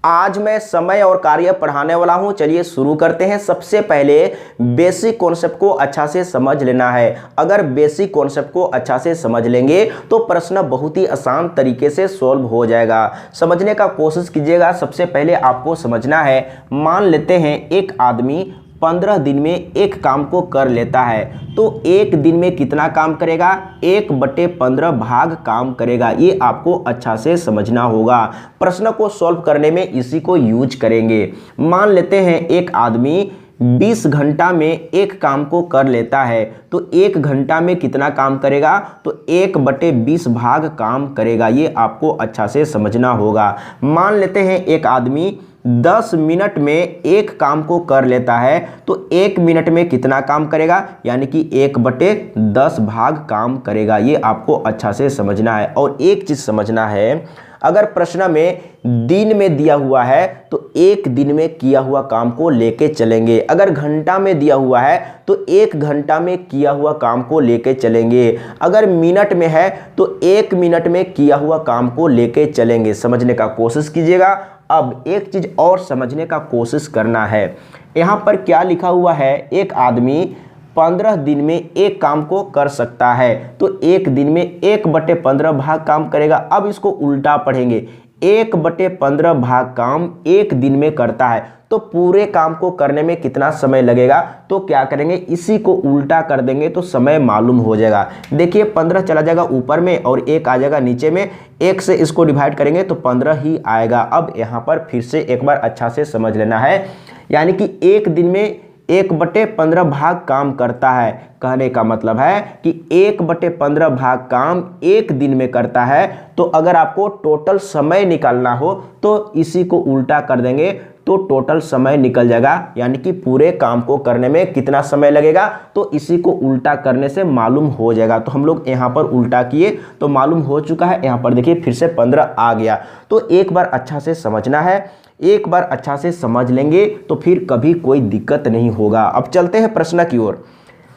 आज मैं समय और कार्य पढ़ाने वाला हूं। चलिए शुरू करते हैं। सबसे पहले बेसिक कॉन्सेप्ट को अच्छा से समझ लेना है। अगर बेसिक कॉन्सेप्ट को अच्छा से समझ लेंगे तो प्रश्न बहुत ही आसान तरीके से सॉल्व हो जाएगा। समझने का कोशिश कीजिएगा। सबसे पहले आपको समझना है, मान लेते हैं एक आदमी 15 दिन में एक काम को कर लेता है, तो एक दिन में कितना काम करेगा? 1/15 भाग काम करेगा। ये आपको अच्छा से समझना होगा। प्रश्न को सॉल्व करने में इसी को यूज करेंगे। मान लेते हैं एक आदमी 20 घंटा में एक काम को कर लेता है, तो एक घंटा में कितना काम करेगा? तो 1/20 भाग काम करेगा। ये आपको अच्छा से समझना होगा। मान लेते हैं एक आदमी 10 मिनट में एक काम को कर लेता है, तो 1 मिनट में कितना काम करेगा? यानी कि 1/10 भाग काम करेगा। ये आपको अच्छा से समझना है। और एक चीज़ समझना है, अगर प्रश्न में दिन में दिया हुआ है तो एक दिन में किया हुआ काम को लेके चलेंगे। अगर घंटा में दिया हुआ है तो 1 घंटा में किया हुआ काम को लेके चलेंगे। अगर मिनट में है तो 1 मिनट में किया हुआ काम को लेके चलेंगे। समझने का कोशिश कीजिएगा। अब एक चीज़ और समझने का कोशिश करना है। यहाँ पर क्या लिखा हुआ है? एक आदमी 15 दिन में एक काम को कर सकता है, तो एक दिन में 1/15 भाग काम करेगा। अब इसको उल्टा पढ़ेंगे। 1/15 भाग काम एक दिन में करता है, तो पूरे काम को करने में कितना समय लगेगा? तो क्या करेंगे, इसी को उल्टा कर देंगे तो समय मालूम हो जाएगा। देखिए 15 चला जाएगा ऊपर में और 1 आ जाएगा नीचे में। 1 से इसको डिवाइड करेंगे तो 15 ही आएगा। अब यहाँ पर फिर से एक बार अच्छा से समझ लेना है, यानी कि एक दिन में 1/15 भाग काम करता है। कहने का मतलब है कि 1/15 भाग काम एक दिन में करता है। तो अगर आपको टोटल समय निकालना हो तो इसी को उल्टा कर देंगे तो टोटल समय निकल जाएगा। यानी कि पूरे काम को करने में कितना समय लगेगा, तो इसी को उल्टा करने से मालूम हो जाएगा। तो हम लोग यहाँ पर उल्टा किए तो मालूम हो चुका है। यहाँ पर देखिए फिर से 15 आ गया। तो एक बार अच्छा से समझना है। एक बार अच्छा से समझ लेंगे तो फिर कभी कोई दिक्कत नहीं होगा। अब चलते हैं प्रश्न की ओर।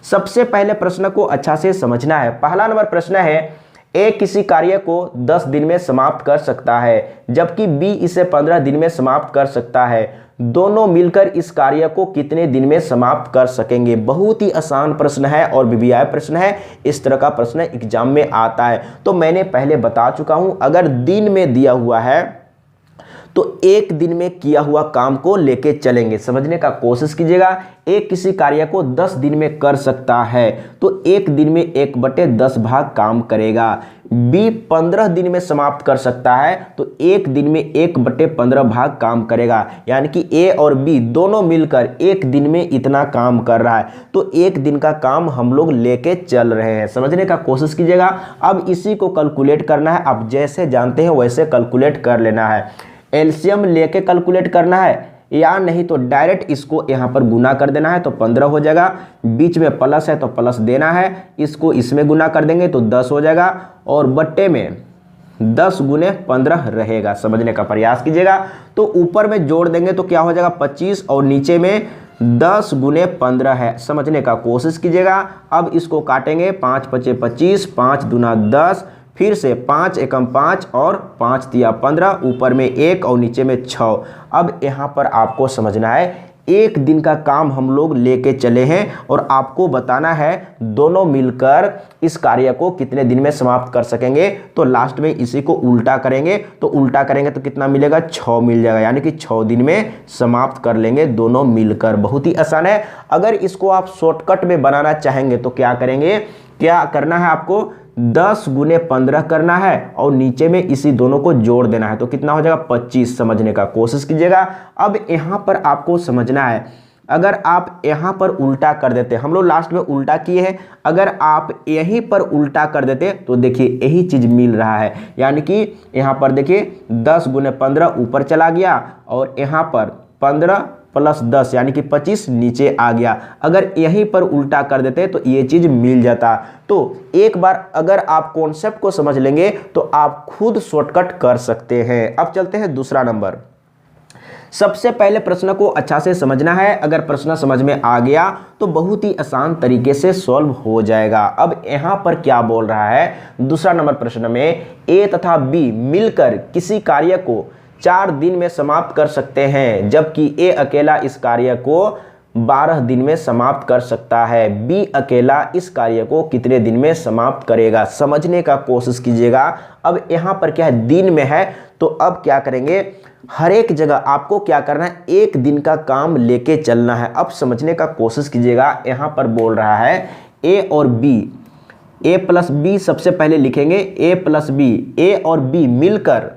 सबसे पहले प्रश्न को अच्छा से समझना है। पहला नंबर प्रश्न है, ए किसी कार्य को 10 दिन में समाप्त कर सकता है, जबकि बी इसे 15 दिन में समाप्त कर सकता है। दोनों मिलकर इस कार्य को कितने दिन में समाप्त कर सकेंगे? बहुत ही आसान प्रश्न है और वीवीआई प्रश्न है। इस तरह का प्रश्न एग्जाम में आता है। तो मैंने पहले बता चुका हूं, अगर दिन में दिया हुआ है तो एक दिन में किया हुआ काम को लेके चलेंगे। समझने का कोशिश कीजिएगा। एक किसी कार्य को 10 दिन में कर सकता है, तो एक दिन में 1/10 भाग काम करेगा। बी 15 दिन में समाप्त कर सकता है, तो एक दिन में 1/15 भाग काम करेगा। यानी कि ए और बी दोनों मिलकर एक दिन में इतना काम कर रहा है, तो एक दिन का काम हम लोग लेके चल रहे हैं। समझने का कोशिश कीजिएगा। अब इसी को कैलकुलेट करना है। आप जैसे जानते हैं वैसे कैलकुलेट कर लेना है। एलसीएम लेके कैलकुलेट करना है या नहीं तो डायरेक्ट इसको यहाँ पर गुना कर देना है तो 15 हो जाएगा। बीच में प्लस है तो प्लस देना है, इसको इसमें गुना कर देंगे तो 10 हो जाएगा और बट्टे में 10 गुने 15 रहेगा। समझने का प्रयास कीजिएगा। तो ऊपर में जोड़ देंगे तो क्या हो जाएगा 25 और नीचे में 10 गुने 15 है। समझने का कोशिश कीजिएगा। अब इसको काटेंगे, 5 × 5 = 25, 5 दूना 10, फिर से 5 एकम 5 और 5 तिया 15, ऊपर में 1 और नीचे में 6। अब यहाँ पर आपको समझना है, एक दिन का काम हम लोग लेके चले हैं और आपको बताना है दोनों मिलकर इस कार्य को कितने दिन में समाप्त कर सकेंगे। तो लास्ट में इसी को उल्टा करेंगे, तो उल्टा करेंगे तो कितना मिलेगा? 6 मिल जाएगा। यानी कि 6 दिन में समाप्त कर लेंगे दोनों मिलकर। बहुत ही आसान है। अगर इसको आप शॉर्टकट में बनाना चाहेंगे तो क्या करेंगे, क्या करना है आपको? 10 गुने 15 करना है और नीचे में इसी दोनों को जोड़ देना है, तो कितना हो जाएगा? 25। समझने का कोशिश कीजिएगा। अब यहाँ पर आपको समझना है, अगर आप यहाँ पर उल्टा कर देते, हम लोग लास्ट में उल्टा किए हैं, अगर आप यहीं पर उल्टा कर देते तो देखिए यही चीज़ मिल रहा है। यानी कि यहाँ पर देखिए 10 गुने 15 ऊपर चला गया और यहाँ पर 15 + 10 यानी कि 25 नीचे आ गया। अगर यहीं पर उल्टा कर देते तो ये चीज़ मिल जाता। तो एक बार अगर आप कॉन्सेप्ट को समझ लेंगे तो आप खुद शॉर्टकट कर सकते हैं। अब चलते हैं दूसरा नंबर। सबसे पहले प्रश्न को अच्छा से समझना है। अगर प्रश्न समझ में आ गया तो बहुत ही आसान तरीके से सॉल्व हो जाएगा। अब यहाँ पर क्या बोल रहा है, दूसरा नंबर प्रश्न में ए तथा बी मिलकर किसी कार्य को 4 दिन में समाप्त कर सकते हैं, जबकि ए अकेला इस कार्य को 12 दिन में समाप्त कर सकता है। बी अकेला इस कार्य को कितने दिन में समाप्त करेगा? समझने का कोशिश कीजिएगा। अब यहाँ पर क्या है, दिन में है, तो अब क्या करेंगे, हर एक जगह आपको क्या करना है, एक दिन का काम लेके चलना है। अब समझने का कोशिश कीजिएगा। यहाँ पर बोल रहा है ए और बी, ए प्लस बी सबसे पहले लिखेंगे, ए प्लस बी, ए और बी मिलकर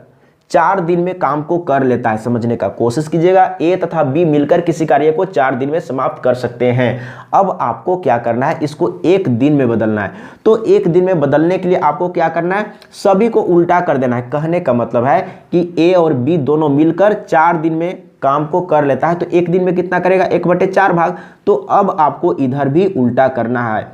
4 दिन में काम को कर लेता है। समझने का कोशिश कीजिएगा। ए तथा बी मिलकर किसी कार्य को 4 दिन में समाप्त कर सकते हैं। अब आपको क्या करना है, इसको एक दिन में बदलना है। तो एक दिन में बदलने के लिए आपको क्या करना है, सभी को उल्टा कर देना है। कहने का मतलब है कि ए और बी दोनों मिलकर 4 दिन में काम को कर लेता है, तो एक दिन में कितना करेगा, 1/4 भाग। तो अब आपको इधर भी उल्टा करना है,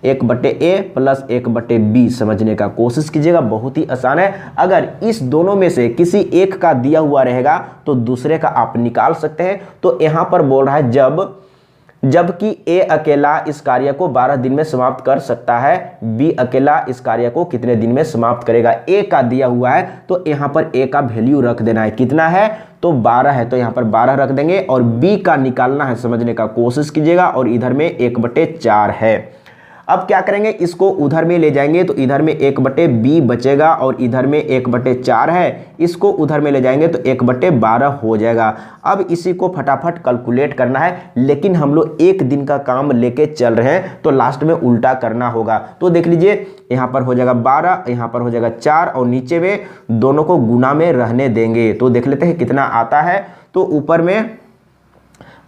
1/a प्लस 1/b। समझने का कोशिश कीजिएगा, बहुत ही आसान है। अगर इस दोनों में से किसी एक का दिया हुआ रहेगा तो दूसरे का आप निकाल सकते हैं। तो यहां पर बोल रहा है जबकि ए अकेला इस कार्य को 12 दिन में समाप्त कर सकता है, बी अकेला इस कार्य को कितने दिन में समाप्त करेगा। ए का दिया हुआ है तो यहां पर ए का वैल्यू रख देना है, कितना है, तो 12 है, तो यहां पर 12 रख देंगे। और बी का निकालना है, समझने का कोशिश कीजिएगा, और इधर में 1/4 है। अब क्या करेंगे, इसको उधर में ले जाएंगे तो इधर में 1/b बचेगा, और इधर में 1/4 है, इसको उधर में ले जाएंगे तो 1/12 हो जाएगा। अब इसी को फटाफट कैलकुलेट करना है, लेकिन हम लोग एक दिन का काम लेके चल रहे हैं तो लास्ट में उल्टा करना होगा। तो देख लीजिए, यहाँ पर हो जाएगा 12, यहाँ पर हो जाएगा 4, और नीचे में दोनों को गुना में रहने देंगे। तो देख लेते हैं कितना आता है। तो ऊपर में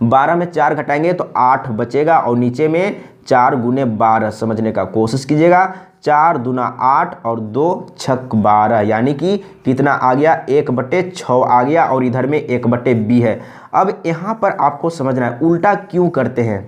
12 में 4 घटाएंगे तो 8 बचेगा, और नीचे में 4 गुने 12। समझने का कोशिश कीजिएगा, 4 दूना 8 और 2 छक 12, यानी कि कितना आ गया, 1/6 आ गया, और इधर में 1/b है। अब यहाँ पर आपको समझना है उल्टा क्यों करते हैं।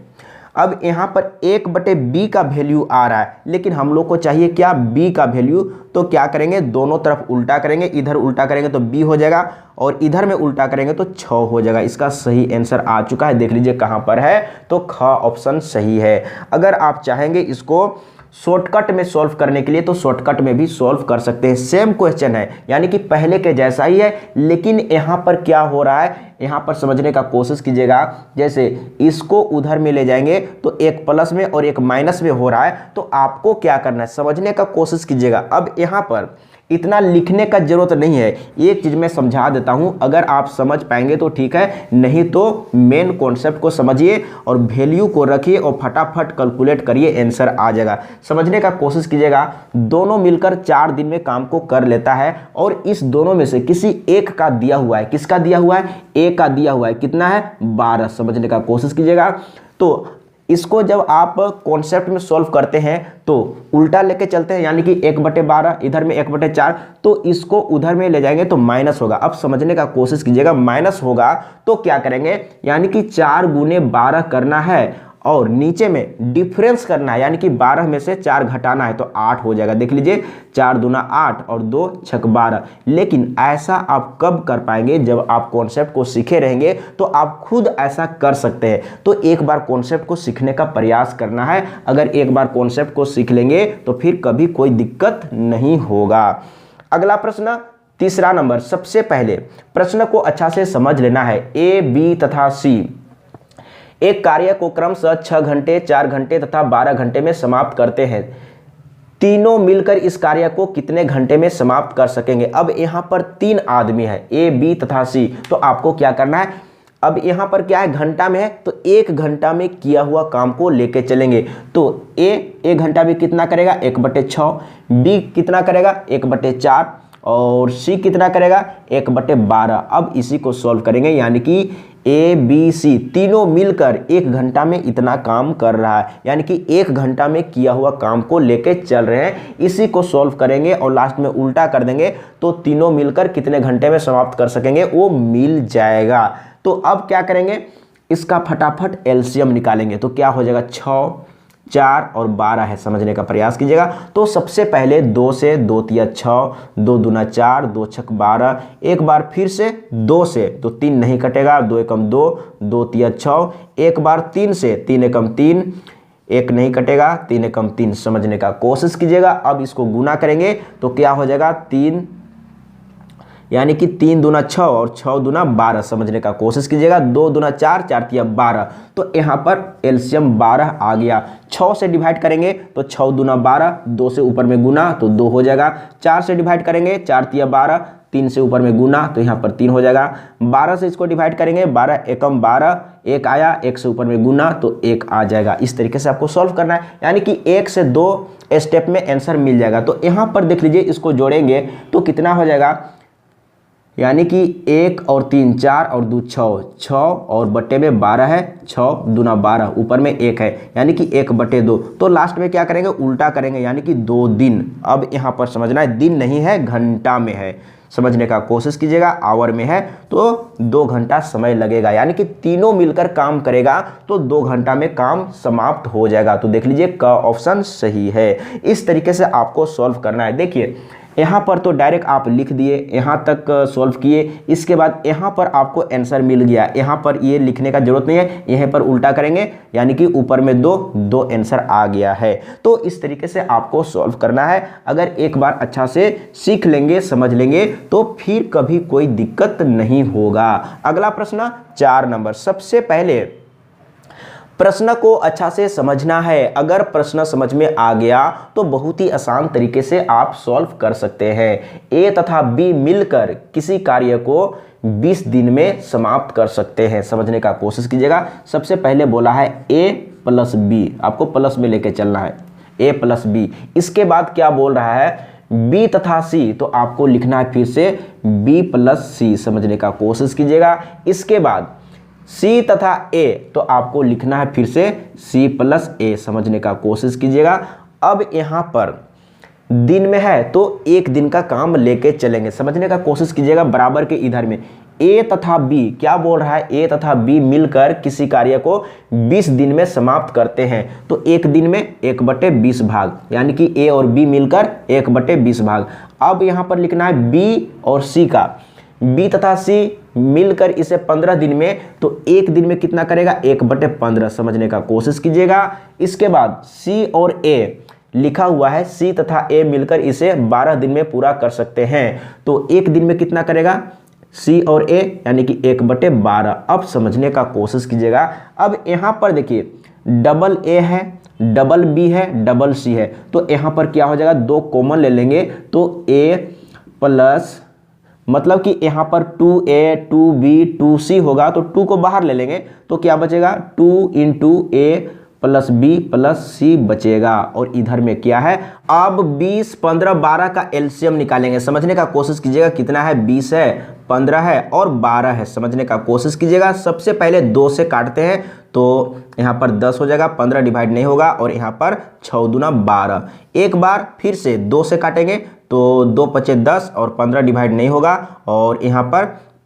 अब यहाँ पर 1/b का वैल्यू आ रहा है, लेकिन हम लोग को चाहिए क्या, b का वैल्यू। तो क्या करेंगे, दोनों तरफ उल्टा करेंगे, इधर उल्टा करेंगे तो b हो जाएगा, और इधर में उल्टा करेंगे तो 6 हो जाएगा। इसका सही आंसर आ चुका है, देख लीजिए कहाँ पर है, तो ख ऑप्शन सही है। अगर आप चाहेंगे इसको शॉर्टकट में सॉल्व करने के लिए तो शॉर्टकट में भी सॉल्व कर सकते हैं। सेम क्वेश्चन है, यानी कि पहले के जैसा ही है, लेकिन यहाँ पर क्या हो रहा है, यहाँ पर समझने का कोशिश कीजिएगा। जैसे इसको उधर में ले जाएंगे तो एक प्लस में और एक माइनस में हो रहा है, तो आपको क्या करना है, समझने का कोशिश कीजिएगा। अब यहाँ पर इतना लिखने का जरूरत नहीं है, एक चीज़ मैं समझा देता हूँ, अगर आप समझ पाएंगे तो ठीक है, नहीं तो मेन कॉन्सेप्ट को समझिए और वैल्यू को रखिए और फटाफट कैलकुलेट करिए, आंसर आ जाएगा। समझने का कोशिश कीजिएगा, दोनों मिलकर 4 दिन में काम को कर लेता है, और इस दोनों में से किसी एक का दिया हुआ है, किसका दिया हुआ है, ए का दिया हुआ है, कितना है, 12। समझने का कोशिश कीजिएगा। तो इसको जब आप कॉन्सेप्ट में सॉल्व करते हैं तो उल्टा लेके चलते हैं, यानी कि 1/12, इधर में 1/4, तो इसको उधर में ले जाएंगे तो माइनस होगा। अब समझने का कोशिश कीजिएगा, माइनस होगा तो क्या करेंगे, यानी कि 4 गुने 12 करना है, और नीचे में डिफरेंस करना है, यानी कि 12 में से 4 घटाना है तो 8 हो जाएगा। देख लीजिए, 4 दूना 8 और 2 छक 12। लेकिन ऐसा आप कब कर पाएंगे, जब आप कॉन्सेप्ट को सीखे रहेंगे तो आप खुद ऐसा कर सकते हैं। तो एक बार कॉन्सेप्ट को सीखने का प्रयास करना है। अगर एक बार कॉन्सेप्ट को सीख लेंगे तो फिर कभी कोई दिक्कत नहीं होगा। अगला प्रश्न, तीसरा नंबर, सबसे पहले प्रश्न को अच्छा से समझ लेना है। ए, बी तथा सी एक कार्य को क्रमशः 6 घंटे, 4 घंटे तथा 12 घंटे में समाप्त करते हैं। तीनों मिलकर इस कार्य को कितने घंटे में समाप्त कर सकेंगे। अब यहाँ पर 3 आदमी है, ए, बी तथा सी, तो आपको क्या करना है, अब यहाँ पर क्या है, घंटा में है, तो 1 घंटा में किया हुआ काम को लेके चलेंगे। तो ए 1 घंटा में कितना करेगा, 1/6, बी कितना करेगा, 1/4, और सी कितना करेगा, 1/12। अब इसी को सॉल्व करेंगे, यानी कि ए, बी, सी तीनों मिलकर 1 घंटा में इतना काम कर रहा है, यानी कि 1 घंटा में किया हुआ काम को लेके चल रहे हैं। इसी को सॉल्व करेंगे और लास्ट में उल्टा कर देंगे, तो तीनों मिलकर कितने घंटे में समाप्त कर सकेंगे वो मिल जाएगा। तो अब क्या करेंगे, इसका फटाफट एलसीएम निकालेंगे, तो क्या हो जाएगा, 6, 4 और 12 है। समझने का प्रयास कीजिएगा। तो सबसे पहले 2 से 2 तिया 6, 2 दूना 4, 2 छक 12, एक बार फिर से 2 से तो 3 नहीं कटेगा, 2 एकम 2, 2 तिया 6, एक बार 3 से 3 एकम 3, 1 नहीं कटेगा, 3 एकम 3। समझने का कोशिश कीजिएगा। अब इसको गुना करेंगे तो क्या हो जाएगा, 3 यानी कि 3 दूना 6 और 6 दूना 12 समझने का कोशिश कीजिएगा। 2 दूना 4, 4 तिया 12, तो यहाँ पर एलसीएम 12 आ गया। 6 से डिवाइड करेंगे तो 6 दूना 12, 2 से ऊपर में गुना तो 2 हो जाएगा। 4 से डिवाइड करेंगे 4 तिया 12, 3 से ऊपर में गुना तो यहाँ पर 3 हो जाएगा। 12 से इसको डिवाइड करेंगे 12 एकम 12, 1 आया, 1 से ऊपर में गुना तो 1 आ जाएगा। इस तरीके से आपको सॉल्व करना है, यानी कि 1 से 2 स्टेप में आंसर मिल जाएगा। तो यहाँ पर देख लीजिए, इसको जोड़ेंगे तो कितना हो जाएगा, यानी कि 1 और 3 4 और 2 6, 6 और बट्टे में 12 है, 6 दूना 12, ऊपर में 1 है, यानी कि 1/2। तो लास्ट में क्या करेंगे, उल्टा करेंगे, यानी कि 2 दिन। अब यहाँ पर समझना है, दिन नहीं है घंटा में है, समझने का कोशिश कीजिएगा। आवर में है तो 2 घंटा समय लगेगा, यानी कि तीनों मिलकर काम करेगा तो 2 घंटा में काम समाप्त हो जाएगा। तो देख लीजिए का ऑप्शन सही है। इस तरीके से आपको सॉल्व करना है। देखिए यहाँ पर तो डायरेक्ट आप लिख दिए, यहाँ तक सॉल्व किए, इसके बाद यहाँ पर आपको आंसर मिल गया। यहाँ पर ये लिखने का जरूरत नहीं है, यहाँ पर उल्टा करेंगे, यानी कि ऊपर में 2 आंसर आ गया है। तो इस तरीके से आपको सॉल्व करना है। अगर एक बार अच्छा से सीख लेंगे, समझ लेंगे, तो फिर कभी कोई दिक्कत नहीं होगा। अगला प्रश्न 4 नंबर। सबसे पहले प्रश्न को अच्छा से समझना है। अगर प्रश्न समझ में आ गया तो बहुत ही आसान तरीके से आप सॉल्व कर सकते हैं। ए तथा बी मिलकर किसी कार्य को 20 दिन में समाप्त कर सकते हैं, समझने का कोशिश कीजिएगा। सबसे पहले बोला है ए प्लस बी, आपको प्लस में लेके चलना है, ए प्लस बी। इसके बाद क्या बोल रहा है, बी तथा सी, तो आपको लिखना है फिर से बी प्लस सी, समझने का कोशिश कीजिएगा। इसके बाद C तथा A, तो आपको लिखना है फिर से C प्लस A, समझने का कोशिश कीजिएगा। अब यहाँ पर दिन में है तो 1 दिन का काम लेके चलेंगे, समझने का कोशिश कीजिएगा। बराबर के इधर में A तथा B, क्या बोल रहा है, A तथा B मिलकर किसी कार्य को 20 दिन में समाप्त करते हैं, तो 1 दिन में 1/20 भाग, यानी कि A और B मिलकर 1/20 भाग। अब यहाँ पर लिखना है B और C का, B तथा C मिलकर इसे 15 दिन में, तो 1 दिन में कितना करेगा, 1/15, समझने का कोशिश कीजिएगा। इसके बाद C और A लिखा हुआ है, C तथा A मिलकर इसे 12 दिन में पूरा कर सकते हैं, तो 1 दिन में कितना करेगा C और A, यानी कि 1/12। अब समझने का कोशिश कीजिएगा। अब यहाँ पर देखिए डबल A है, डबल B है, डबल C है, तो यहाँ पर क्या हो जाएगा, 2 कॉमन ले लेंगे तो A प्लस, मतलब कि यहाँ पर 2A 2B 2C होगा, तो 2 को बाहर ले लेंगे तो क्या बचेगा, 2 × A plus B plus C बचेगा। और इधर में क्या है, अब 20 15 12 का एलसीएम निकालेंगे, समझने का कोशिश कीजिएगा। कितना है, 20 है, 15 है और 12 है, समझने का कोशिश कीजिएगा। सबसे पहले 2 से काटते हैं तो यहाँ पर 10 हो जाएगा, 15 डिवाइड नहीं होगा, और यहाँ पर 6 दूना 12। एक बार फिर से 2 से काटेंगे तो 2 पचे 10 और 15 डिवाइड नहीं होगा, और यहाँ पर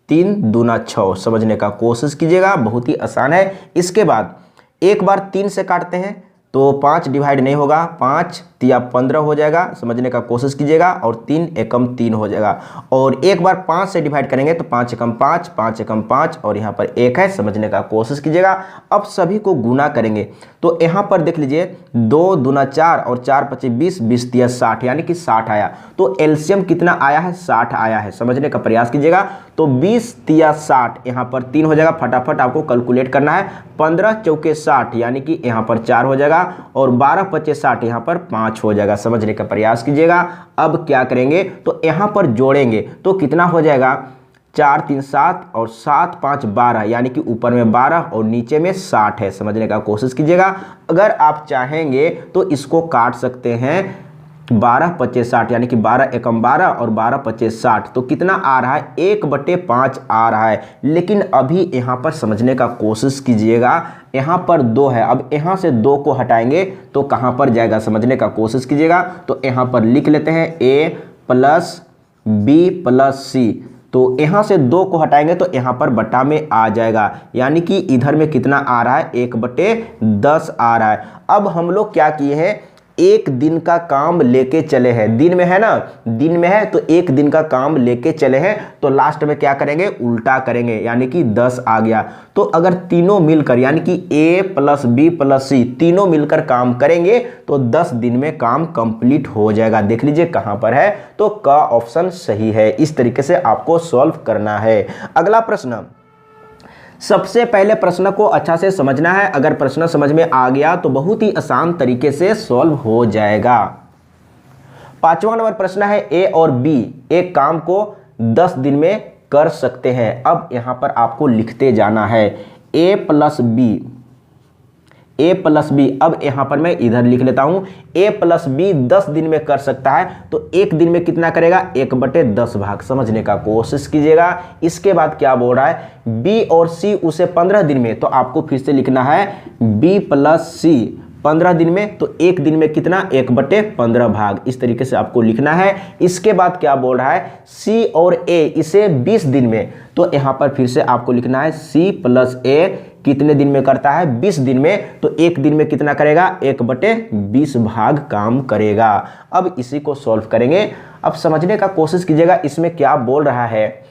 3 दूना 6, समझने का कोशिश कीजिएगा, बहुत ही आसान है। इसके बाद एक बार 3 से काटते हैं तो 5 डिवाइड नहीं होगा, 5 तिया 15 हो जाएगा, समझने का कोशिश कीजिएगा, और 3 एकम 3 हो जाएगा। और एक बार 5 से डिवाइड करेंगे तो 5 एकम 5, 5 एकम 5, और यहाँ पर 1 है, समझने का कोशिश कीजिएगा। अब सभी को गुना करेंगे तो यहाँ पर देख लीजिए 2 दूना 4 और 4 पचे 20, 20 तिया 60, यानी कि 60 आया। तो एलसीएम कितना आया है, 60 आया है, समझने का प्रयास कीजिएगा। तो 20 तिया 60, यहाँ पर 3 हो जाएगा, फटाफट आपको कैलकुलेट करना है। 15 चौके 60, यानी कि यहाँ पर 4 हो जाएगा, और 12 पचे 60, यहाँ पर 5 हो जाएगा, समझने का प्रयास कीजिएगा। अब क्या करेंगे, तो यहाँ पर जोड़ेंगे तो कितना हो जाएगा, 4 3 7 और 7 5 12, यानी कि ऊपर में 12 और नीचे में 60 है, समझने का कोशिश कीजिएगा। अगर आप चाहेंगे तो इसको काट सकते हैं, 12 पचे 60, यानी कि 12 एकम 12 और 12 पचे 60, तो कितना आ रहा है, 1/5 आ रहा है। लेकिन अभी यहाँ पर समझने का कोशिश कीजिएगा, यहाँ पर 2 है, अब यहाँ से 2 को हटाएंगे तो कहाँ पर जाएगा, समझने का कोशिश कीजिएगा। तो यहाँ पर लिख लेते हैं A plus B plus C, तो यहाँ से 2 को हटाएंगे तो यहाँ पर बटा में आ जाएगा, यानी कि इधर में कितना आ रहा है, 1/10 आ रहा है। अब हम लोग क्या किए हैं, एक दिन का काम लेके चले हैं, दिन में है ना, दिन में है तो एक दिन का काम लेके चले हैं, तो लास्ट में क्या करेंगे, उल्टा करेंगे, यानी कि 10 आ गया। तो अगर तीनों मिलकर यानी कि ए प्लस बी प्लस सी तीनों मिलकर काम करेंगे तो 10 दिन में काम कंप्लीट हो जाएगा। देख लीजिए कहां पर है, तो का ऑप्शन सही है। इस तरीके से आपको सॉल्व करना है। अगला प्रश्न, सबसे पहले प्रश्न को अच्छा से समझना है। अगर प्रश्न समझ में आ गया तो बहुत ही आसान तरीके से सॉल्व हो जाएगा। 5वां नंबर प्रश्न है, ए और बी एक काम को 10 दिन में कर सकते हैं। अब यहां पर आपको लिखते जाना है ए प्लस बी। अब यहां पर मैं इधर लिख लेता हूं, ए प्लस बी 10 दिन में कर सकता है, तो एक दिन में कितना करेगा, 1/10 भाग। समझने का कोशिश कीजिएगा। इसके बाद क्या बोल रहा है, बी और सी उसे 15 दिन में, तो आपको फिर से लिखना है बी प्लस सी 15 दिन में, तो एक दिन में कितना, 1/15 भाग। इस तरीके से आपको लिखना है। इसके बाद क्या बोल रहा है, सी और ए इसे 20 दिन में, तो यहां पर फिर से आपको लिखना है सी प्लस ए कितने दिन में करता है, 20 दिन में, तो एक दिन में कितना करेगा, 1/20 भाग काम करेगा। अब इसी को सॉल्व करेंगे। अब समझने का कोशिश कीजिएगा इसमें क्या बोल रहा है,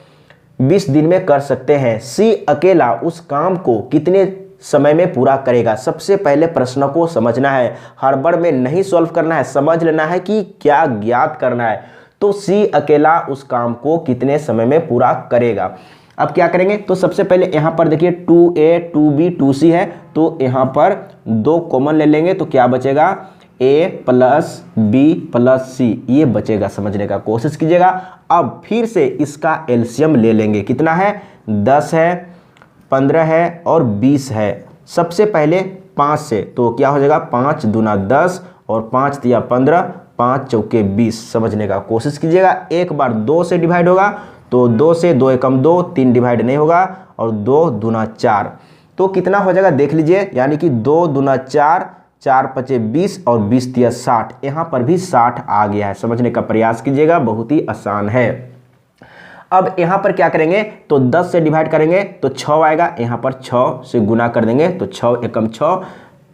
20 दिन में कर सकते हैं। सी अकेला उस काम को कितने समय में पूरा करेगा। सबसे पहले प्रश्न को समझना है, हड़बड़ में नहीं सॉल्व करना है, समझ लेना है कि क्या ज्ञात करना है। तो सी अकेला उस काम को कितने समय में पूरा करेगा। अब क्या करेंगे, तो सबसे पहले यहां पर देखिए 2a 2b 2c है, तो यहां पर 2 कॉमन ले लेंगे, तो क्या बचेगा, a प्लस बी प्लस सी, ये बचेगा। समझने का कोशिश कीजिएगा। अब फिर से इसका एलसीएम ले लेंगे, कितना है, 10 है, 15 है और 20 है। सबसे पहले 5 से, तो क्या हो जाएगा, 5 दूना 10 और 5 तिया 15, 5 चौके 20। समझने का कोशिश कीजिएगा। एक बार 2 से डिवाइड होगा, तो 2 से 2 एकम 2, 3 डिवाइड नहीं होगा, और 2 दूना 4, तो कितना हो जाएगा देख लीजिए, यानी कि 2 दूना 4, 4 पचे 20 और 20 तिया 60। यहाँ पर भी 60 आ गया है। समझने का प्रयास कीजिएगा, बहुत ही आसान है। अब यहाँ पर क्या करेंगे, तो 10 से डिवाइड करेंगे तो 6 आएगा, यहाँ पर 6 से गुना कर देंगे, तो 6 एकम 6,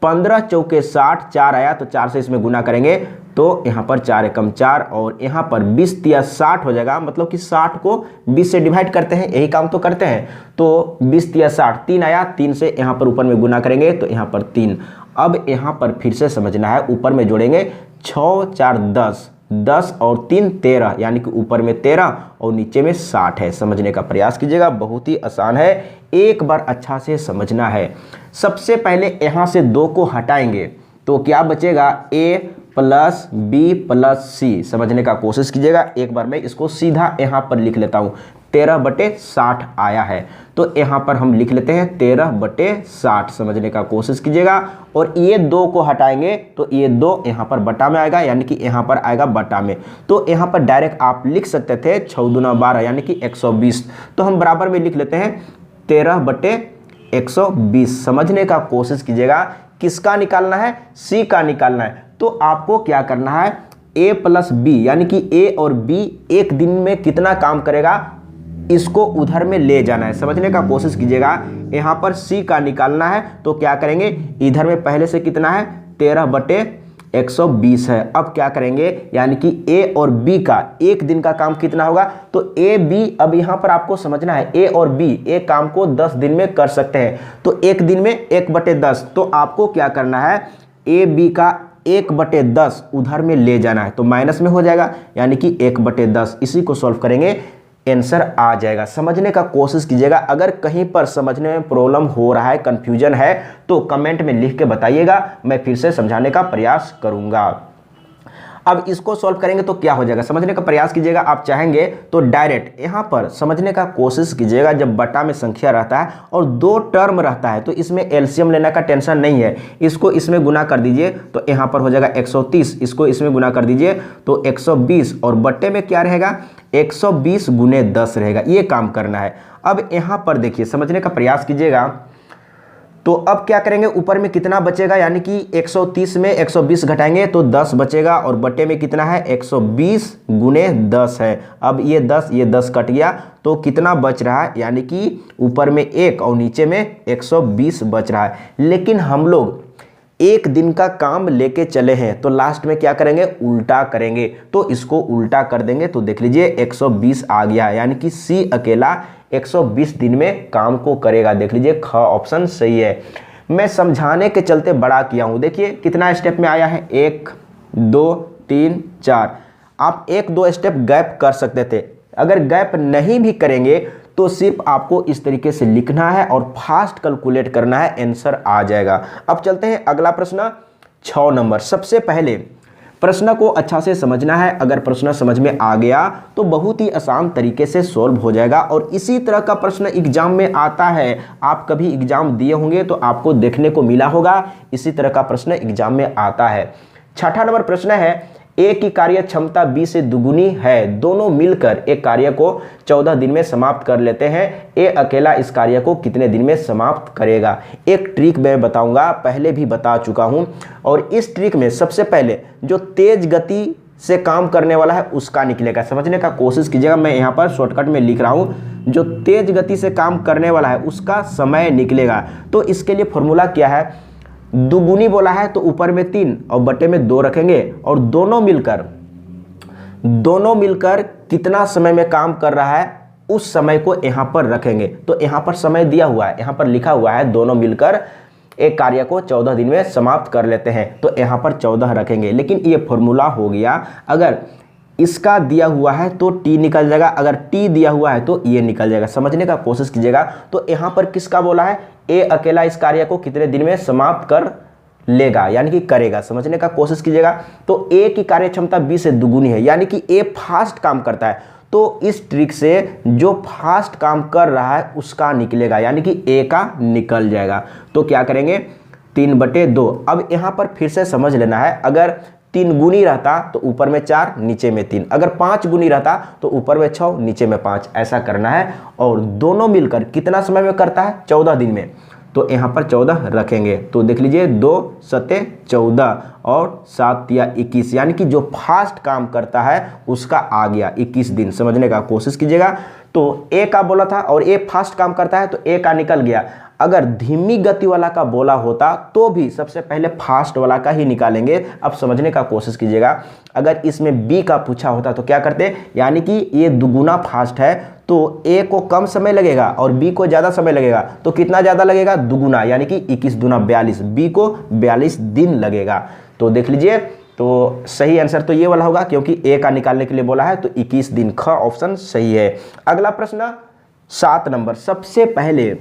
15 चौके 60, 4 आया, तो 4 से इसमें गुना करेंगे, तो यहाँ पर 4 एकम 4 और यहाँ पर 20 तिया 60 हो जाएगा। मतलब कि 60 को 20 से डिवाइड करते हैं, यही काम तो करते हैं। तो 20 तिया 60, 3 आया, 3 से यहाँ पर ऊपर में गुना करेंगे, तो यहाँ पर 3। अब यहाँ पर फिर से समझना है, ऊपर में जोड़ेंगे, 6 4 10, 10 और 3 13, यानी कि ऊपर में 13 और नीचे में 60 है। समझने का प्रयास कीजिएगा, बहुत ही आसान है, एक बार अच्छा से समझना है। सबसे पहले यहाँ से 2 को हटाएंगे, तो क्या बचेगा, a प्लस बी प्लस सी। समझने का कोशिश कीजिएगा। एक बार मैं इसको सीधा यहाँ पर लिख लेता हूँ, 13/60 आया है, तो यहाँ पर हम लिख लेते हैं 13/60। समझने का कोशिश कीजिएगा। और ये 2 को हटाएंगे, तो ये 2 यहाँ पर बटा में आएगा, यानी कि यहाँ पर आएगा बटा में, तो यहाँ पर डायरेक्ट आप लिख सकते थे 6 दूना 12, यानी कि 120, तो हम बराबर में लिख लेते हैं 13/120। समझने का कोशिश कीजिएगा। किसका निकालना है, सी का निकालना है। तो आपको क्या करना है, a प्लस बी, यानी कि a और b एक दिन में कितना काम करेगा, इसको उधर में ले जाना है। समझने का कोशिश कीजिएगा। यहाँ पर c का निकालना है, तो क्या करेंगे, इधर में पहले से कितना है, 13/120 है। अब क्या करेंगे, यानी कि a और b का एक दिन का काम कितना होगा, तो a b, अब यहाँ पर आपको समझना है, a और b एक काम को 10 दिन में कर सकते हैं, तो एक दिन में 1/10, तो आपको क्या करना है, a b का 1/10 उधर में ले जाना है, तो माइनस में हो जाएगा, यानी कि 1/10। इसी को सॉल्व करेंगे, आंसर आ जाएगा। समझने का कोशिश कीजिएगा। अगर कहीं पर समझने में प्रॉब्लम हो रहा है, कंफ्यूजन है, तो कमेंट में लिख के बताइएगा, मैं फिर से समझाने का प्रयास करूंगा। अब इसको सॉल्व करेंगे तो क्या हो जाएगा, समझने का प्रयास कीजिएगा। आप चाहेंगे तो डायरेक्ट यहाँ पर समझने का कोशिश कीजिएगा। जब बटा में संख्या रहता है और 2 टर्म रहता है, तो इसमें एलसीएम लेने का टेंशन नहीं है। इसको इसमें गुना कर दीजिए, तो यहाँ पर हो जाएगा 130, इसको इसमें गुना कर दीजिए तो 120, और बट्टे में क्या रहेगा, 120 गुने 10 रहेगा। ये काम करना है। अब यहाँ पर देखिए, समझने का प्रयास कीजिएगा। तो अब क्या करेंगे, ऊपर में कितना बचेगा, यानी कि 130 में 120 घटाएंगे तो 10 बचेगा, और बटे में कितना है, 120 गुने 10 है। अब ये 10 कट गया, तो कितना बच रहा है, यानी कि ऊपर में 1 और नीचे में 120 बच रहा है। लेकिन हम लोग एक दिन का काम लेके चले हैं तो लास्ट में क्या करेंगे, उल्टा करेंगे। तो इसको उल्टा कर देंगे तो देख लीजिए 120 आ गया, यानी कि सी अकेला 120 दिन में काम को करेगा। देख लीजिए ख ऑप्शन सही है। मैं समझाने के चलते बड़ा किया हूं, देखिए कितना स्टेप में आया है, 1 2 3 4। आप 1-2 स्टेप गैप कर सकते थे, अगर गैप नहीं भी करेंगे तो सिर्फ आपको इस तरीके से लिखना है और फास्ट कैलकुलेट करना है, आंसर आ जाएगा। अब चलते हैं अगला प्रश्न 6 नंबर। सबसे पहले प्रश्न को अच्छा से समझना है, अगर प्रश्न समझ में आ गया तो बहुत ही आसान तरीके से सॉल्व हो जाएगा। और इसी तरह का प्रश्न एग्जाम में आता है, आप कभी एग्जाम दिए होंगे तो आपको देखने को मिला होगा, इसी तरह का प्रश्न एग्जाम में आता है। 6ठा नंबर प्रश्न है, ए की कार्य क्षमता बी से दुगुनी है, दोनों मिलकर एक कार्य को 14 दिन में समाप्त कर लेते हैं, ए अकेला इस कार्य को कितने दिन में समाप्त करेगा। एक ट्रिक मैं बताऊंगा, पहले भी बता चुका हूं, और इस ट्रिक में सबसे पहले जो तेज गति से काम करने वाला है उसका निकलेगा, समझने का कोशिश कीजिएगा। मैं यहाँ पर शॉर्टकट में लिख रहा हूँ, जो तेज गति से काम करने वाला है उसका समय निकलेगा। तो इसके लिए फॉर्मूला क्या है, दुगुनी बोला है तो ऊपर में 3 और बटे में 2 रखेंगे, और दोनों मिलकर कितना समय में काम कर रहा है उस समय को यहां पर रखेंगे। तो यहां पर समय दिया हुआ है, यहां पर लिखा हुआ है दोनों मिलकर एक कार्य को 14 दिन में समाप्त कर लेते हैं, तो यहां पर 14 रखेंगे। लेकिन ये फॉर्मूला हो गया, अगर इसका दिया हुआ है तो टी निकल जाएगा, अगर टी दिया हुआ है तो ये निकल जाएगा, समझने का कोशिश कीजिएगा। तो यहां पर किसका बोला है, ए अकेला इस कार्य को कितने दिन में समाप्त कर लेगा, यानी कि करेगा, समझने का कोशिश कीजिएगा। तो ए की कार्य क्षमता बी से दुगुनी है, यानी कि ए फास्ट काम करता है, तो इस ट्रिक से जो फास्ट काम कर रहा है उसका निकलेगा, यानी कि ए का निकल जाएगा। तो क्या करेंगे, 3/2। अब यहां पर फिर से समझ लेना है, अगर 3 गुनी रहता तो ऊपर में 4 नीचे में 3, अगर 5 गुनी रहता तो ऊपर में 6 नीचे में 5, ऐसा करना है। और दोनों मिलकर कितना समय में करता है, 14 दिन में, तो यहाँ पर 14 रखेंगे। तो देख लीजिए 2 7 14 और 7 या 21, यानी कि जो फास्ट काम करता है उसका आ गया 21 दिन, समझने का कोशिश कीजिएगा। तो ए का बोला था और ए फास्ट काम करता है तो ए का निकल गया। अगर धीमी गति वाला का बोला होता तो भी सबसे पहले फास्ट वाला का ही निकालेंगे। अब समझने का कोशिश कीजिएगा, अगर इसमें बी का पूछा होता तो क्या करते, यानी कि ये दुगुना फास्ट है तो ए को कम समय लगेगा और बी को ज़्यादा समय लगेगा, तो कितना ज़्यादा लगेगा, दुगुना, यानी कि 21 दूना 42, बी को 42 दिन लगेगा। तो देख लीजिए, तो सही आंसर तो ये वाला होगा, क्योंकि ए का निकालने के लिए बोला है तो 21 दिन, ख ऑप्शन सही है। अगला प्रश्न 7 नंबर। सबसे पहले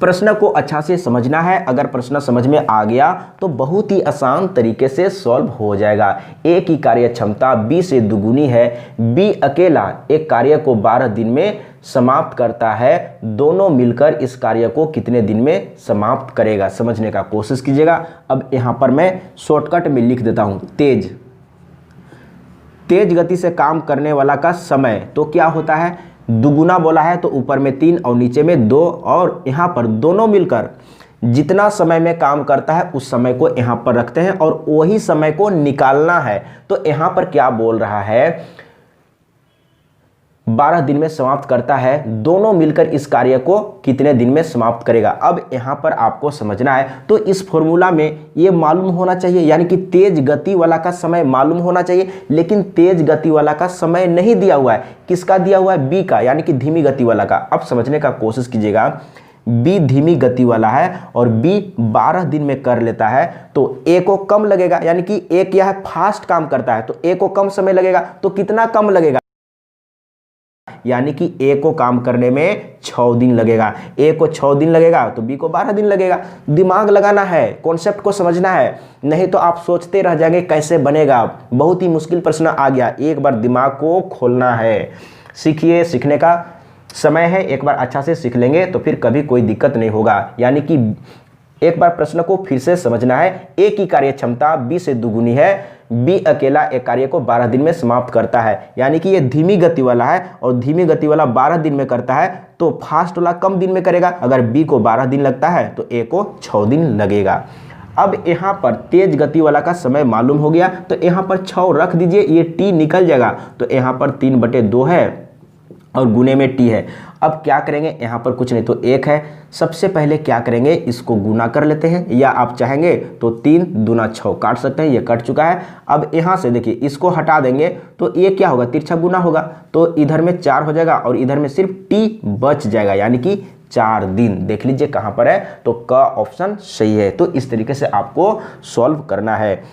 प्रश्न को अच्छा से समझना है, अगर प्रश्न समझ में आ गया तो बहुत ही आसान तरीके से सॉल्व हो जाएगा। ए की कार्य क्षमता बी से दुगुनी है, बी अकेला एक कार्य को 12 दिन में समाप्त करता है, दोनों मिलकर इस कार्य को कितने दिन में समाप्त करेगा, समझने का कोशिश कीजिएगा। अब यहां पर मैं शॉर्टकट में लिख देता हूं, तेज गति से काम करने वाला का समय तो क्या होता है, दुगुना बोला है तो ऊपर में 3 और नीचे में 2, और यहाँ पर दोनों मिलकर जितना समय में काम करता है उस समय को यहाँ पर रखते हैं और वही समय को निकालना है। तो यहाँ पर क्या बोल रहा है, 12 दिन में समाप्त करता है, दोनों मिलकर इस कार्य को कितने दिन में समाप्त करेगा। अब यहाँ पर आपको समझना है, तो इस फॉर्मूला में ये मालूम होना चाहिए, यानी कि तेज गति वाला का समय मालूम होना चाहिए, लेकिन तेज गति वाला का समय नहीं दिया हुआ है। किसका दिया हुआ है, बी का, यानी कि धीमी गति वाला का। अब समझने का कोशिश कीजिएगा, बी धीमी गति वाला है और बी 12 दिन में कर लेता है, तो ए को कम लगेगा, यानी कि ए क्या है, फास्ट काम करता है, तो ए को कम समय लगेगा। तो कितना कम लगेगा, यानी कि ए को काम करने में 6 दिन लगेगा, ए को 6 दिन लगेगा तो बी को 12 दिन लगेगा। दिमाग लगाना है, कॉन्सेप्ट को समझना है, नहीं तो आप सोचते रह जाएंगे कैसे बनेगा। बहुत ही मुश्किल प्रश्न आ गया, एक बार दिमाग को खोलना है। सीखिए, सीखने का समय है, एक बार अच्छा से सीख लेंगे तो फिर कभी कोई दिक्कत नहीं होगा। यानी कि एक बार प्रश्न को फिर से समझना है, ए की कार्य क्षमता बी से दुगुनी है, बी अकेला एक कार्य को 12 दिन में समाप्त करता है, यानी कि ये धीमी गति वाला है और धीमी गति वाला 12 दिन में करता है, तो फास्ट वाला कम दिन में करेगा। अगर बी को 12 दिन लगता है तो ए को 6 दिन लगेगा। अब यहाँ पर तेज गति वाला का समय मालूम हो गया, तो यहाँ पर 6 रख दीजिए, ये टी निकल जाएगा, तो यहाँ पर 3/2 है और गुने में टी है। अब क्या करेंगे, यहाँ पर कुछ नहीं तो 1 है। सबसे पहले क्या करेंगे, इसको गुना कर लेते हैं, या आप चाहेंगे तो 3 दूना 6 काट सकते हैं, ये कट चुका है। अब यहाँ से देखिए इसको हटा देंगे तो ये क्या होगा, तिरछा गुना होगा, तो इधर में 4 हो जाएगा और इधर में सिर्फ टी बच जाएगा, यानी कि 4 दिन। देख लीजिए कहाँ पर है, तो का ऑप्शन सही है। तो इस तरीके से आपको सॉल्व करना है।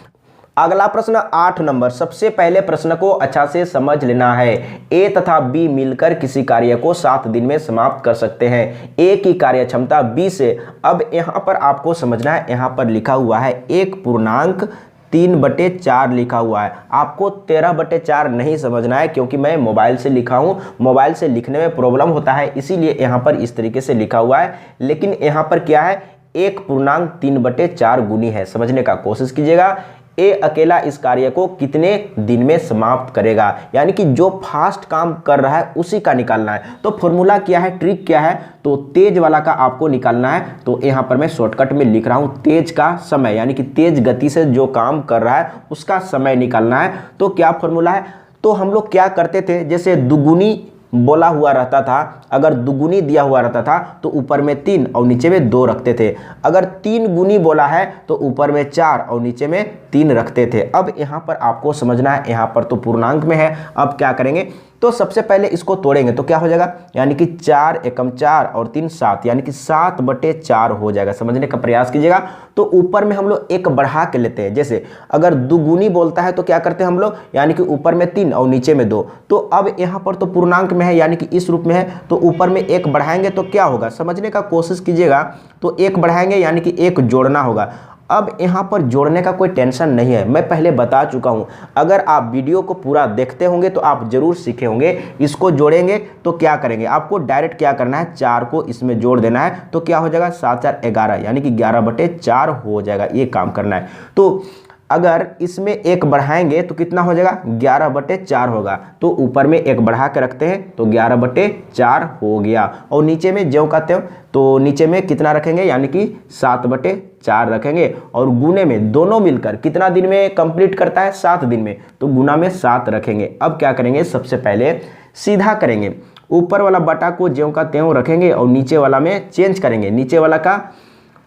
अगला प्रश्न 8 नंबर, सबसे पहले प्रश्न को अच्छा से समझ लेना है। ए तथा बी मिलकर किसी कार्य को 7 दिन में समाप्त कर सकते हैं। ए की कार्य क्षमता बी से, अब यहां पर आपको समझना है, यहां पर लिखा हुआ है 1/3/4 लिखा हुआ है। आपको 13/4 नहीं समझना है, क्योंकि मैं मोबाइल से लिखा हूं, मोबाइल से लिखने में प्रॉब्लम होता है, इसीलिए यहां पर इस तरीके से लिखा हुआ है। लेकिन यहां पर क्या है, 1/3/4 गुनी है। समझने का कोशिश कीजिएगा। ए अकेला इस कार्य को कितने दिन में समाप्त करेगा, यानी कि जो फास्ट काम कर रहा है उसी का निकालना है। तो फॉर्मूला क्या है, ट्रिक क्या है, तो तेज वाला का आपको निकालना है। तो यहाँ पर मैं शॉर्टकट में लिख रहा हूँ, तेज का समय, यानी कि तेज गति से जो काम कर रहा है उसका समय निकालना है। तो क्या फॉर्मूला है, तो हम लोग क्या करते थे, जैसे दुगुनी बोला हुआ रहता था, अगर दुगुनी दिया हुआ रहता था तो ऊपर में 3 और नीचे में 2 रखते थे। अगर 3 गुनी बोला है तो ऊपर में 4 और नीचे में 3 रखते थे। अब यहाँ पर आपको समझना है, यहाँ पर तो पूर्णांक में है। अब क्या करेंगे, तो सबसे पहले इसको तोड़ेंगे तो क्या हो जाएगा, यानी कि 4 एकम 4 और 3 7, यानी कि 7/4 हो जाएगा। समझने का प्रयास कीजिएगा। तो ऊपर में हम लोग 1 बढ़ा के लेते हैं, जैसे अगर दुगुनी बोलता है तो क्या करते हैं हम लोग, यानी कि ऊपर में 3 और नीचे में 2। तो अब यहाँ पर तो पूर्णांक में है, यानी कि इस रूप में है, तो ऊपर में 1 बढ़ाएंगे तो क्या होगा, समझने का कोशिश कीजिएगा। तो 1 बढ़ाएंगे यानी कि 1 जोड़ना होगा। अब यहाँ पर जोड़ने का कोई टेंशन नहीं है, मैं पहले बता चुका हूँ। अगर आप वीडियो को पूरा देखते होंगे तो आप जरूर सीखे होंगे। इसको जोड़ेंगे तो क्या करेंगे, आपको डायरेक्ट क्या करना है, 4 को इसमें जोड़ देना है, तो क्या हो जाएगा 7 4 11, यानी कि 11/4 हो जाएगा। ये काम करना है। तो अगर इसमें 1 बढ़ाएंगे तो कितना हो जाएगा, 11/4 होगा। तो ऊपर में 1 बढ़ा के रखते हैं तो 11/4 हो गया। और नीचे में जो कहते हो तो नीचे में कितना रखेंगे, यानी कि 7/4 रखेंगे। और गुने में दोनों मिलकर कितना दिन में कंप्लीट करता है, 7 दिन में, तो गुना में 7 रखेंगे। अब क्या करेंगे, सबसे पहले सीधा करेंगे, ऊपर वाला बटा को ज्यों का त्यों रखेंगे और नीचे वाला में चेंज करेंगे। नीचे वाला का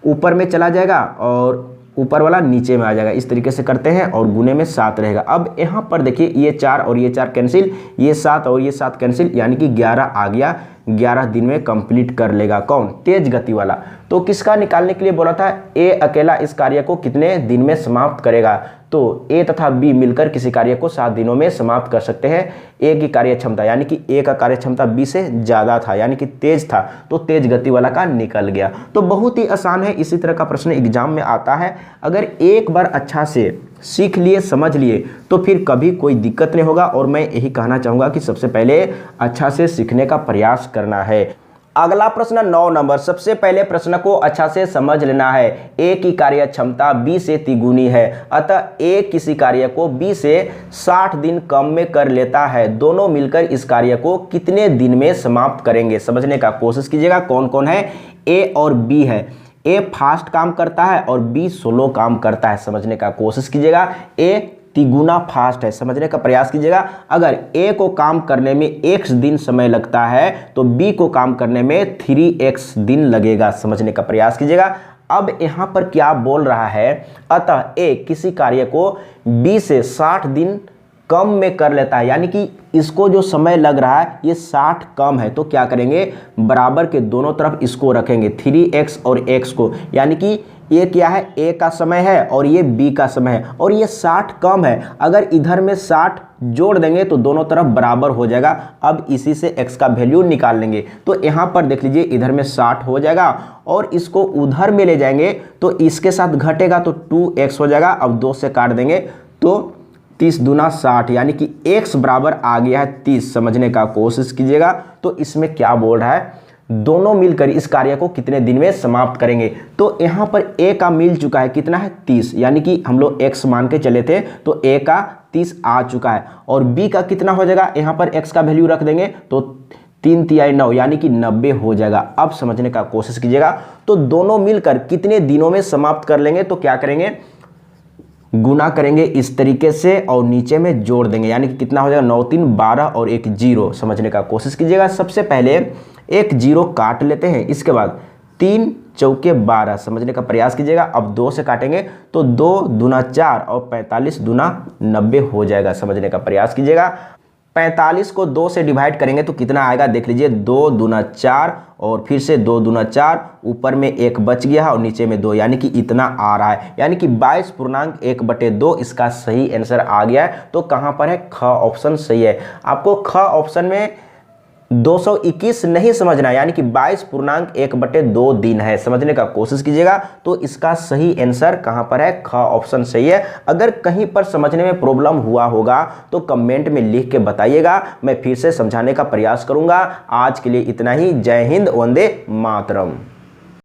ऊपर में चला जाएगा और ऊपर वाला नीचे में आ जाएगा। इस तरीके से करते हैं और गुने में 7 रहेगा। अब यहाँ पर देखिए ये 4 और ये 4 कैंसिल, ये 7 और ये 7 कैंसिल, यानी कि 11 आ गया। 11 दिन में कंप्लीट कर लेगा। कौन, तेज गति वाला। तो किसका निकालने के लिए बोला था, ए अकेला इस कार्य को कितने दिन में समाप्त करेगा। तो ए तथा बी मिलकर किसी कार्य को 7 दिनों में समाप्त कर सकते हैं। ए की कार्य क्षमता, यानी कि ए का कार्य क्षमता बी से ज़्यादा था, यानी कि तेज था, तो तेज गति वाला का निकल गया। तो बहुत ही आसान है। इसी तरह का प्रश्न एग्जाम में आता है। अगर एक बार अच्छा से सीख लिए, समझ लिए, तो फिर कभी कोई दिक्कत नहीं होगा। और मैं यही कहना चाहूँगा कि सबसे पहले अच्छा से सीखने का प्रयास करना है। अगला प्रश्न 9 नंबर, सबसे पहले प्रश्न को अच्छा से समझ लेना है। ए की कार्य क्षमता बी से तिगुनी है, अतः ए किसी कार्य को बी से 60 दिन कम में कर लेता है। दोनों मिलकर इस कार्य को कितने दिन में समाप्त करेंगे। समझने का कोशिश कीजिएगा। कौन कौन है, ए और बी है। ए फास्ट काम करता है और बी स्लो काम करता है। समझने का कोशिश कीजिएगा। ए तिगुना फास्ट है, समझने का प्रयास कीजिएगा। अगर ए को काम करने में x दिन समय लगता है तो बी को काम करने में 3x दिन लगेगा। समझने का प्रयास कीजिएगा। अब यहाँ पर क्या बोल रहा है, अतः ए किसी कार्य को बी से 60 दिन कम में कर लेता है, यानी कि इसको जो समय लग रहा है ये 60 कम है। तो क्या करेंगे, बराबर के दोनों तरफ इसको रखेंगे, 3x और x को, यानी कि ये क्या है, a का समय है और ये b का समय है और ये 60 कम है। अगर इधर में 60 जोड़ देंगे तो दोनों तरफ बराबर हो जाएगा। अब इसी से x का वैल्यू निकाल लेंगे। तो यहाँ पर देख लीजिए, इधर में 60 हो जाएगा और इसको उधर में ले जाएंगे तो इसके साथ घटेगा तो 2x हो जाएगा। अब 2 से काट देंगे तो 30 दूना 60, यानी कि x बराबर आ गया है 30। समझने का कोशिश कीजिएगा। तो इसमें क्या बोल रहा है, दोनों मिलकर इस कार्य को कितने दिन में समाप्त करेंगे। तो यहाँ पर a का मिल चुका है, कितना है 30, यानी कि हम लोग x मान के चले थे तो a का 30 आ चुका है। और b का कितना हो जाएगा, यहाँ पर x का वैल्यू रख देंगे तो 3 तिहाई 9, यानी कि 90 हो जाएगा। अब समझने का कोशिश कीजिएगा। तो दोनों मिलकर कितने दिनों में समाप्त कर लेंगे। तो क्या करेंगे, गुना करेंगे इस तरीके से और नीचे में जोड़ देंगे, यानी कि कितना हो जाएगा 9 3 12 और एक जीरो। समझने का कोशिश कीजिएगा। सबसे पहले एक जीरो काट लेते हैं, इसके बाद 3 चौके 12 समझने का प्रयास कीजिएगा। अब 2 से काटेंगे तो 2 दूना 4 और 45 दूना 90 हो जाएगा। समझने का प्रयास कीजिएगा। 45 को 2 से डिवाइड करेंगे तो कितना आएगा देख लीजिए, 2 दूना 4 और फिर से 2 दूना 4, ऊपर में 1 बच गया है और नीचे में 2, यानी कि इतना आ रहा है, यानी कि 22.1/2 इसका सही आंसर आ गया है। तो कहाँ पर है, ख ऑप्शन सही है। आपको ख ऑप्शन में 221 नहीं समझना, यानी कि 22.1/2 दिन है। समझने का कोशिश कीजिएगा। तो इसका सही आंसर कहां पर है, ख ऑप्शन सही है। अगर कहीं पर समझने में प्रॉब्लम हुआ होगा तो कमेंट में लिख के बताइएगा, मैं फिर से समझाने का प्रयास करूंगा। आज के लिए इतना ही। जय हिंद, वंदे मातरम।